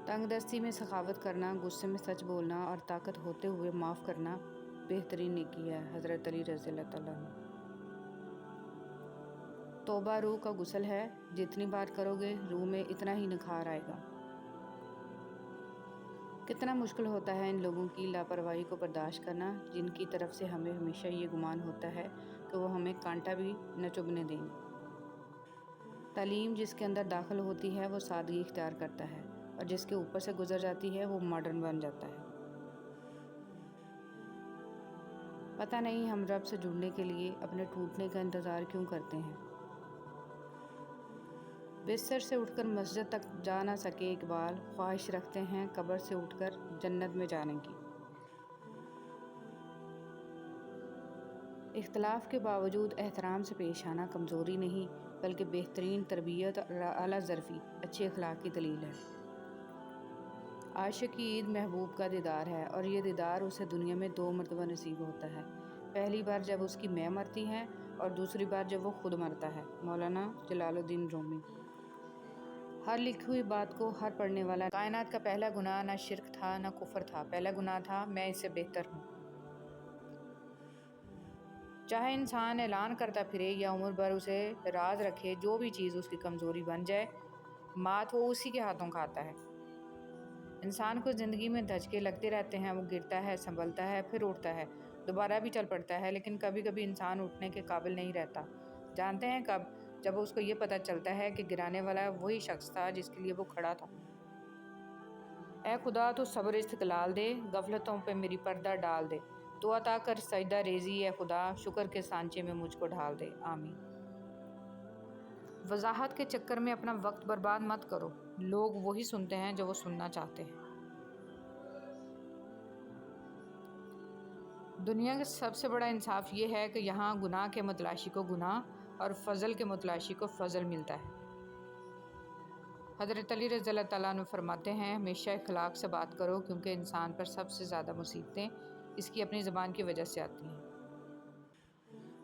تنگ دستی میں سخاوت کرنا، غصے میں سچ بولنا اور طاقت ہوتے ہوئے معاف کرنا بہترین نیکی ہے۔ حضرت علی رضی اللہ تعالیٰ عنہ۔ توبہ روح کا غسل ہے، جتنی بار کرو گے روح میں اتنا ہی نکھار آئے گا۔ کتنا مشکل ہوتا ہے ان لوگوں کی لاپرواہی کو برداشت کرنا جن کی طرف سے ہمیں ہمیشہ یہ گمان ہوتا ہے کہ وہ ہمیں کانٹا بھی نہ چبھنے دیں گے۔ تعلیم جس کے اندر داخل ہوتی ہے وہ سادگی اختیار کرتا ہے، اور جس کے اوپر سے گزر جاتی ہے وہ ماڈرن بن جاتا ہے۔ پتہ نہیں ہم رب سے جڑنے کے لیے اپنے ٹوٹنے کا انتظار کیوں کرتے ہیں۔ بستر سے اٹھ کر مسجد تک جا نہ سکے اقبال، خواہش رکھتے ہیں قبر سے اٹھ کر جنت میں جانے کی۔ اختلاف کے باوجود احترام سے پیش آنا کمزوری نہیں بلکہ بہترین تربیت اور اعلیٰ ظرفی اچھے اخلاق کی دلیل ہے۔ عاشق کی عید محبوب کا دیدار ہے، اور یہ دیدار اسے دنیا میں 2 مرتبہ نصیب ہوتا ہے، پہلی بار جب اس کی مے مرتی ہے اور دوسری بار جب وہ خود مرتا ہے۔ مولانا جلال الدین رومی۔ ہر لکھی ہوئی بات کو ہر پڑھنے والا کائنات کا پہلا گناہ نہ شرک تھا نہ کفر تھا، پہلا گناہ تھا میں اس سے بہتر ہوں۔ چاہے انسان اعلان کرتا پھرے یا عمر بھر اسے راز رکھے، جو بھی چیز اس کی کمزوری بن جائے مات وہ اسی کے ہاتھوں کھاتا ہے۔ انسان کو زندگی میں دھچکے لگتے رہتے ہیں، وہ گرتا ہے، سنبھلتا ہے، پھر اٹھتا ہے، دوبارہ بھی چل پڑتا ہے، لیکن کبھی کبھی انسان اٹھنے کے قابل نہیں رہتا۔ جانتے ہیں کب؟ جب اس کو یہ پتہ چلتا ہے کہ گرانے والا وہی شخص تھا جس کے لیے وہ کھڑا تھا۔ اے خدا تو صبر استقلال دے، غفلتوں پہ میری پردہ ڈال دے، تو عطا کر سجدہ ریزی اے خدا، شکر کے سانچے میں مجھ کو ڈھال دے، آمین۔ وضاحت کے چکر میں اپنا وقت برباد مت کرو، لوگ وہی سنتے ہیں جو وہ سننا چاہتے ہیں۔ دنیا کا سب سے بڑا انصاف یہ ہے کہ یہاں گناہ کے متلاشی کو گناہ اور فضل کے متلاشی کو فضل ملتا ہے۔ حضرت علی رضی اللہ تعالیٰ عنہ فرماتے ہیں ہمیشہ اخلاق سے بات کرو، کیونکہ انسان پر سب سے زیادہ مصیبتیں اس کی اپنی زبان کی وجہ سے آتی ہیں۔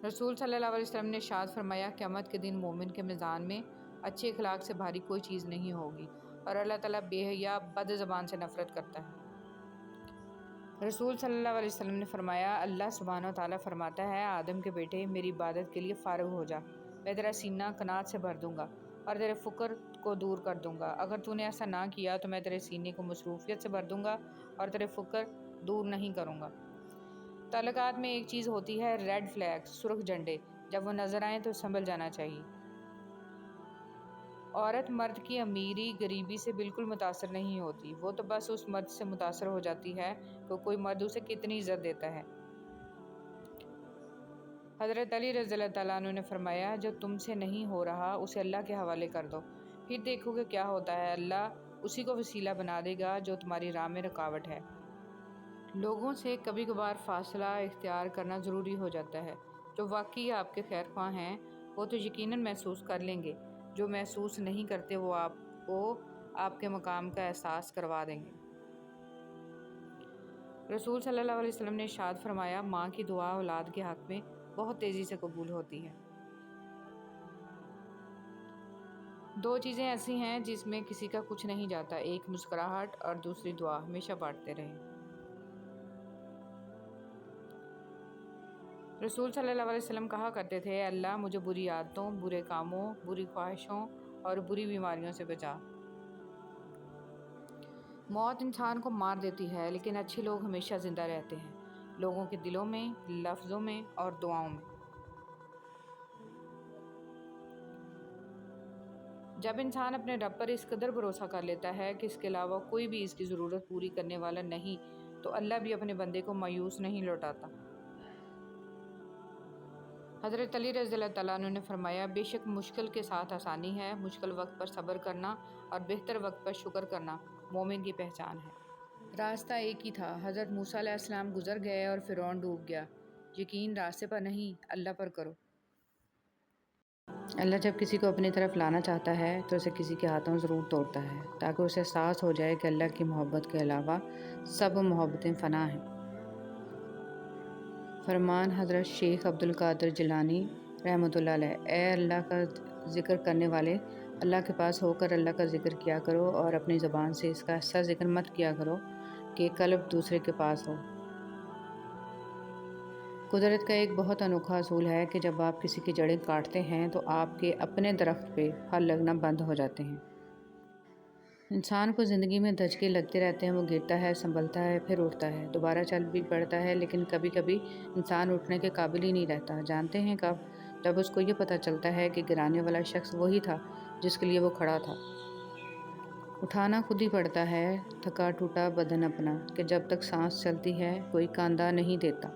رسول صلی اللہ علیہ وسلم نے ارشاد فرمایا قیامت کے دن مومن کے میزان میں اچھے اخلاق سے بھاری کوئی چیز نہیں ہوگی، اور اللہ تعالیٰ بے حیا بد زبان سے نفرت کرتا ہے۔ رسول صلی اللہ علیہ وسلم نے فرمایا اللہ سبحانہ و تعالیٰ فرماتا ہے آدم کے بیٹے میری عبادت کے لیے فارغ ہو جا، میں تیرا سینہ قناعت سے بھر دوں گا اور تیرے فقر کو دور کر دوں گا۔ اگر تو نے ایسا نہ کیا تو میں تیرے سینے کو مصروفیت سے بھر دوں گا اور تیرے فقر دور نہیں کروں گا۔ تعلقات میں ایک چیز ہوتی ہے ریڈ فلیگ، سرخ جھنڈے، جب وہ نظر آئیں تو سنبھل جانا چاہیے۔ عورت مرد کی امیری غریبی سے بالکل متاثر نہیں ہوتی، وہ تو بس اس مرد سے متاثر ہو جاتی ہے کہ کوئی مرد اسے کتنی عزت دیتا ہے۔ حضرت علی رضی اللہ تعالیٰ عنہ نے فرمایا جو تم سے نہیں ہو رہا اسے اللہ کے حوالے کر دو، پھر دیکھو کہ کیا ہوتا ہے، اللہ اسی کو وسیلہ بنا دے گا جو تمہاری راہ میں رکاوٹ ہے۔ لوگوں سے کبھی کبھار فاصلہ اختیار کرنا ضروری ہو جاتا ہے۔ جو واقعی آپ کے خیر خواہ ہیں وہ تو یقیناً محسوس کر لیں گے، جو محسوس نہیں کرتے وہ آپ کو آپ کے مقام کا احساس کروا دیں گے۔ رسول صلی اللہ علیہ وسلم نے ارشاد فرمایا ماں کی دعا اولاد کے حق میں بہت تیزی سے قبول ہوتی ہے۔ 2 چیزیں ایسی ہیں جس میں کسی کا کچھ نہیں جاتا، ایک مسکراہٹ اور دوسری دعا، ہمیشہ بانٹتے رہیں۔ رسول صلی اللہ علیہ وسلم کہا کرتے تھے اے اللہ مجھے بری عادتوں، برے کاموں، بری خواہشوں اور بری بیماریوں سے بچا۔ موت انسان کو مار دیتی ہے لیکن اچھے لوگ ہمیشہ زندہ رہتے ہیں، لوگوں کے دلوں میں، لفظوں میں اور دعاؤں میں۔ جب انسان اپنے رب پر اس قدر بھروسہ کر لیتا ہے کہ اس کے علاوہ کوئی بھی اس کی ضرورت پوری کرنے والا نہیں، تو اللہ بھی اپنے بندے کو مایوس نہیں لوٹاتا۔ حضرت علی رضی اللہ تعالیٰ عنہ نے فرمایا بے شک مشکل کے ساتھ آسانی ہے، مشکل وقت پر صبر کرنا اور بہتر وقت پر شکر کرنا مومن کی پہچان ہے۔ راستہ ایک ہی تھا، حضرت موسیٰ علیہ السلام گزر گئے اور فرعون ڈوب گیا۔ یقین راستے پر نہیں اللہ پر کرو۔ اللہ جب کسی کو اپنی طرف لانا چاہتا ہے تو اسے کسی کے ہاتھوں ضرور توڑتا ہے تاکہ اسے احساس ہو جائے کہ اللہ کی محبت کے علاوہ سب محبتیں فنا ہیں۔ فرمان حضرت شیخ عبد القادر جیلانی رحمۃ اللہ علیہ۔ اے اللہ کا ذکر کرنے والے، اللہ کے پاس ہو کر اللہ کا ذکر کیا کرو اور اپنی زبان سے اس کا ایسا ذکر مت کیا کرو کہ قلب دوسرے کے پاس ہو۔ قدرت کا ایک بہت انوکھا اصول ہے کہ جب آپ کسی کی جڑیں کاٹتے ہیں تو آپ کے اپنے درخت پہ پھل لگنا بند ہو جاتے ہیں۔ انسان کو زندگی میں دھچکے لگتے رہتے ہیں، وہ گرتا ہے، سنبھلتا ہے، پھر اٹھتا ہے، دوبارہ چل بھی پڑتا ہے، لیکن کبھی کبھی انسان اٹھنے کے قابل ہی نہیں رہتا۔ جانتے ہیں کب؟ جب اس کو یہ پتہ چلتا ہے کہ گرانے والا شخص وہی تھا جس کے لیے وہ کھڑا تھا۔ اٹھانا خود ہی پڑتا ہے تھکا ٹوٹا بدن اپنا، کہ جب تک سانس چلتی ہے کوئی کاندھا نہیں دیتا۔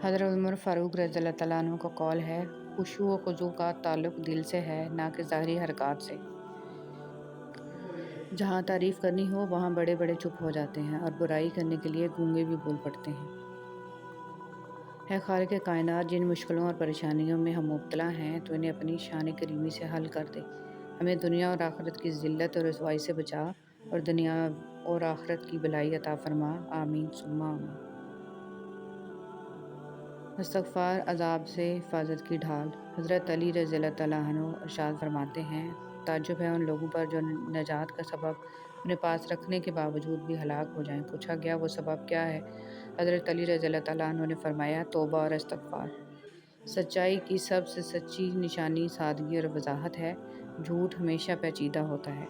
حضرت عمر فاروق رضی اللہ تعالیٰ عنہ کا قول ہے، خشوع و خضوع کا تعلق دل سے ہے، نہ کہ ظاہری حرکات سے۔ جہاں تعریف کرنی ہو وہاں بڑے بڑے چپ ہو جاتے ہیں اور برائی کرنے کے لیے گونگے بھی بول پڑتے ہیں۔ اے خالق کائنات، جن مشکلوں اور پریشانیوں میں ہم مبتلا ہیں تو انہیں اپنی شان کریمی سے حل کر دے۔ ہمیں دنیا اور آخرت کی ذلت اور رسوائی سے بچا اور دنیا اور آخرت کی بھلائی عطا فرما۔ آمین ثم آمین۔ استغفار عذاب سے حفاظت کی ڈھال۔ حضرت علی رضی اللہ تعالیٰ عنہ ارشاد فرماتے ہیں، تعجب ہے ان لوگوں پر جو نجات کا سبب اپنے پاس رکھنے کے باوجود بھی ہلاک ہو جائیں۔ پوچھا گیا وہ سبب کیا ہے؟ حضرت علی رضی اللہ تعالیٰ عنہ نے فرمایا، توبہ اور استغفار۔ سچائی کی سب سے سچی نشانی سادگی اور وضاحت ہے۔ جھوٹ ہمیشہ پیچیدہ ہوتا ہے۔